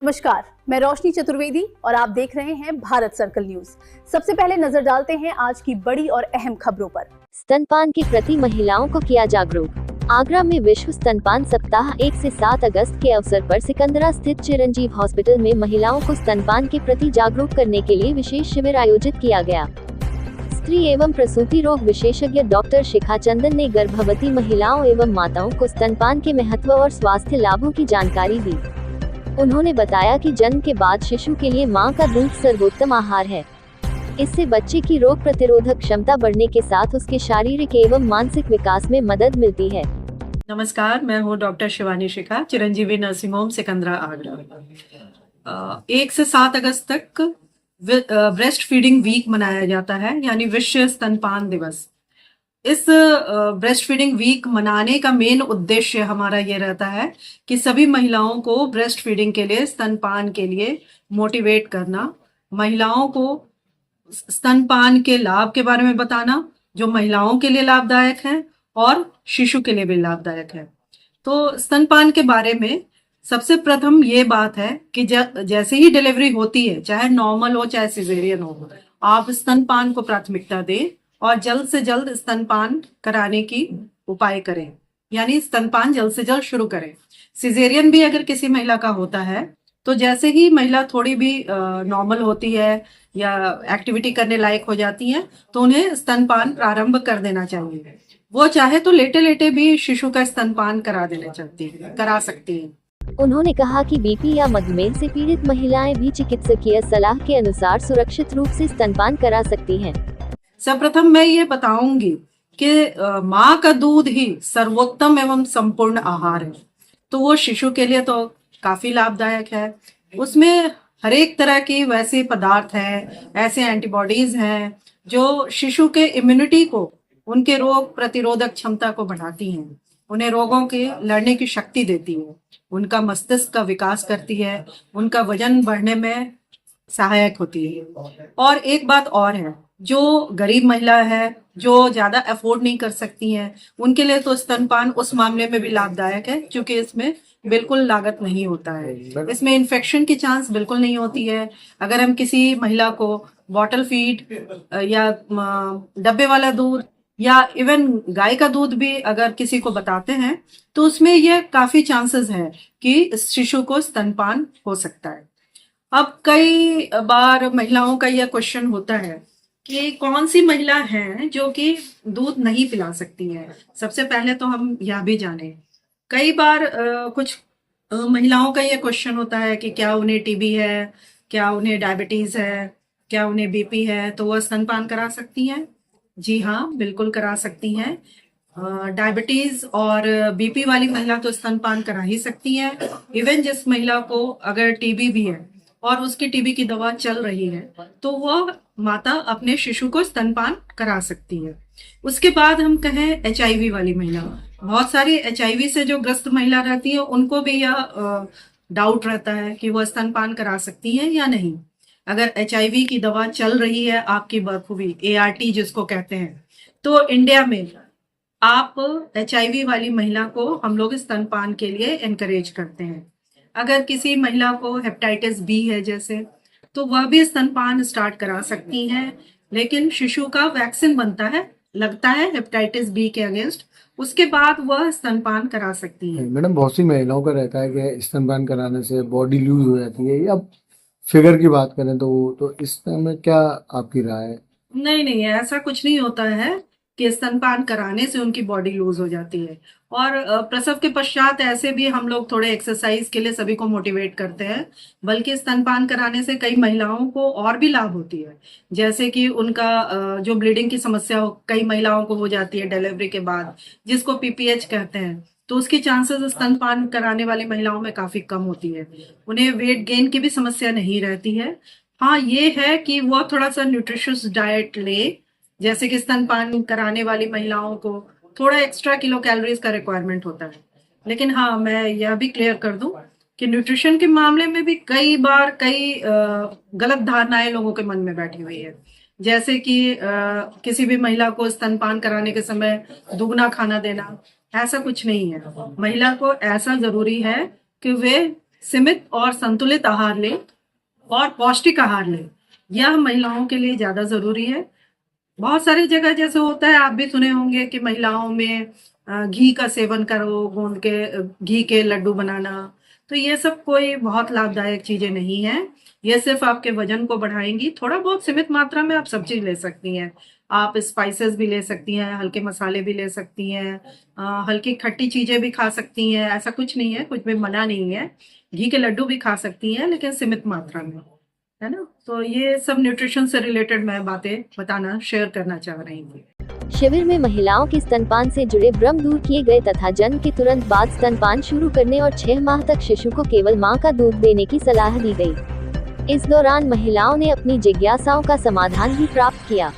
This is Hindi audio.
नमस्कार, मैं रोशनी चतुर्वेदी और आप देख रहे हैं भारत सर्कल न्यूज। सबसे पहले नजर डालते हैं आज की बड़ी और अहम खबरों पर। स्तनपान के प्रति महिलाओं को किया जागरूक। आगरा में विश्व स्तनपान सप्ताह 1 से 7 अगस्त के अवसर पर सिकंदरा स्थित चिरंजीव हॉस्पिटल में महिलाओं को स्तनपान के प्रति जागरूक करने के लिए विशेष शिविर आयोजित किया गया। स्त्री एवं प्रसूति रोग विशेषज्ञ डॉक्टर शिखा चंदन ने गर्भवती महिलाओं एवं माताओं को स्तनपान के महत्व और स्वास्थ्य लाभों की जानकारी दी। उन्होंने बताया कि जन्म के बाद शिशु के लिए मां का दूध सर्वोत्तम आहार है। इससे बच्चे की रोग प्रतिरोधक क्षमता बढ़ने के साथ उसके शारीरिक एवं मानसिक विकास में मदद मिलती है। नमस्कार, मैं हूँ डॉक्टर शिवानी शिखा, चिरंजीवी नर्सिंग होम सिकंदरा आगरा। 1 से 7 अगस्त तक ब्रेस्ट फीडिंग वीक मनाया जाता है, यानी विश्व स्तनपान दिवस। इस ब्रेस्ट फीडिंग वीक मनाने का मेन उद्देश्य हमारा ये रहता है कि सभी महिलाओं को ब्रेस्ट फीडिंग के लिए, स्तनपान के लिए मोटिवेट करना, महिलाओं को स्तनपान के लाभ के बारे में बताना, जो महिलाओं के लिए लाभदायक है और शिशु के लिए भी लाभदायक है। तो स्तनपान के बारे में सबसे प्रथम ये बात है कि जैसे ही डिलीवरी होती है, चाहे नॉर्मल हो चाहे सिजेरियन हो, आप स्तनपान को प्राथमिकता दें और जल्द से जल्द स्तनपान कराने की उपाय करें, यानी स्तनपान जल्द से जल्द शुरू करें। सिजेरियन भी अगर किसी महिला का होता है तो जैसे ही महिला थोड़ी भी नॉर्मल होती है या एक्टिविटी करने लायक हो जाती है तो उन्हें स्तनपान प्रारंभ कर देना चाहिए। वो चाहे तो लेटे लेटे भी शिशु का स्तनपान करा सकती है। उन्होंने कहा कि बीपी या मधुमेह से पीड़ित महिलाएं भी चिकित्सकीय सलाह के अनुसार सुरक्षित रूप से स्तनपान करा सकती हैं। सर्वप्रथम मैं ये बताऊंगी कि माँ का दूध ही सर्वोत्तम एवं संपूर्ण आहार है, तो वो शिशु के लिए तो काफी लाभदायक है। उसमें हर एक तरह की वैसे पदार्थ हैं, ऐसे एंटीबॉडीज हैं जो शिशु के इम्यूनिटी को, उनके रोग प्रतिरोधक क्षमता को बढ़ाती हैं, उन्हें रोगों के लड़ने की शक्ति देती है, उनका मस्तिष्क का विकास करती है, उनका वजन बढ़ने में सहायक होती है। और एक बात और है, जो गरीब महिला है, जो ज्यादा अफोर्ड नहीं कर सकती हैं, उनके लिए तो स्तनपान उस मामले में भी लाभदायक है, क्योंकि इसमें बिल्कुल लागत नहीं होता है, इसमें इन्फेक्शन की चांस बिल्कुल नहीं होती है। अगर हम किसी महिला को बॉटल फीड या डब्बे वाला दूध या इवन गाय का दूध भी अगर किसी को बताते हैं तो उसमें यह काफी चांसेस है कि शिशु को स्तनपान हो सकता है। अब कई बार महिलाओं का यह क्वेश्चन होता है कि कौन सी महिला है जो कि दूध नहीं पिला सकती है। सबसे पहले तो हम यह भी जाने, कई बार कुछ महिलाओं का यह क्वेश्चन होता है कि क्या उन्हें टीबी है, क्या उन्हें डायबिटीज है, क्या उन्हें बीपी है, तो वह स्तनपान करा सकती हैं। जी हाँ, बिल्कुल करा सकती हैं। डायबिटीज और बीपी वाली महिला तो स्तनपान करा ही सकती है। इवन जिस महिला को अगर टीबी भी है और उसकी टीबी की दवा चल रही है तो वह माता अपने शिशु को स्तनपान करा सकती है। उसके बाद हम कहें HIV वाली महिला, बहुत सारी HIV से जो ग्रस्त महिला रहती है उनको भी यह डाउट रहता है कि वह स्तनपान करा सकती है या नहीं। अगर HIV की दवा चल रही है आपकी बखूबी, ART जिसको कहते हैं, तो इंडिया में आप HIV वाली महिला को हम लोग स्तनपान के लिए एनकरेज करते हैं। अगर किसी महिला को हेपेटाइटिस बी है जैसे, तो वह भी स्तनपान स्टार्ट करा सकती हैं, लेकिन शिशु का वैक्सीन बनता है, लगता है हेपेटाइटिस बी के अगेंस्ट, उसके बाद वह स्तनपान करा सकती है। मैडम, बहुत सी महिलाओं का रहता है कि स्तनपान कराने से बॉडी लूज हो जाती है, या फिगर की बात करें तो इस में क्या आपकी राय है? नहीं, ऐसा कुछ नहीं होता है कि स्तनपान कराने से उनकी बॉडी लूज हो जाती है। और प्रसव के पश्चात ऐसे भी हम लोग थोड़े एक्सरसाइज के लिए सभी को मोटिवेट करते हैं, बल्कि स्तनपान कराने से कई महिलाओं को और भी लाभ होती है। जैसे कि उनका जो ब्लीडिंग की समस्या कई महिलाओं को हो जाती है डिलीवरी के बाद, जिसको PPH कहते हैं, तो उसकी चांसेस स्तनपान कराने वाली महिलाओं में काफी कम होती है। उन्हें वेट गेन की भी समस्या नहीं रहती है। हाँ, ये है कि वो थोड़ा सा न्यूट्रिशियस डाइट ले, जैसे कि स्तनपान कराने वाली महिलाओं को थोड़ा एक्स्ट्रा किलो कैलोरीज का रिक्वायरमेंट होता है। लेकिन हाँ, मैं यह भी क्लियर कर दूं कि न्यूट्रिशन के मामले में भी कई बार गलत धारणाएं लोगों के मन में बैठी हुई है। जैसे कि किसी भी महिला को स्तनपान कराने के समय दुगना खाना देना, ऐसा कुछ नहीं है। महिला को ऐसा जरूरी है कि वे सीमित और संतुलित आहार लें और पौष्टिक आहार लें। यह महिलाओं के लिए ज्यादा जरूरी है। बहुत सारी जगह जैसे होता है, आप भी सुने होंगे कि महिलाओं में घी का सेवन करो, गूंद के घी के लड्डू बनाना, तो ये सब कोई बहुत लाभदायक चीजें नहीं है। ये सिर्फ आपके वजन को बढ़ाएंगी। थोड़ा बहुत सीमित मात्रा में आप सब चीज ले सकती हैं। आप स्पाइसेस भी ले सकती हैं, हल्के मसाले भी ले सकती हैं, हल्की खट्टी चीजें भी खा सकती हैं। ऐसा कुछ नहीं है, कुछ भी मना नहीं है। घी के लड्डू भी खा सकती हैं, लेकिन सीमित मात्रा में, है ना। तो ये सब न्यूट्रिशन से रिलेटेड मैं बातें बताना, शेयर करना चाह रही थी। शिविर में महिलाओं के स्तनपान से जुड़े भ्रम दूर किए गए तथा जन्म के तुरंत बाद स्तनपान शुरू करने और 6 माह तक शिशु को केवल मां का दूध देने की सलाह दी गई। इस दौरान महिलाओं ने अपनी जिज्ञासाओं का समाधान भी प्राप्त किया।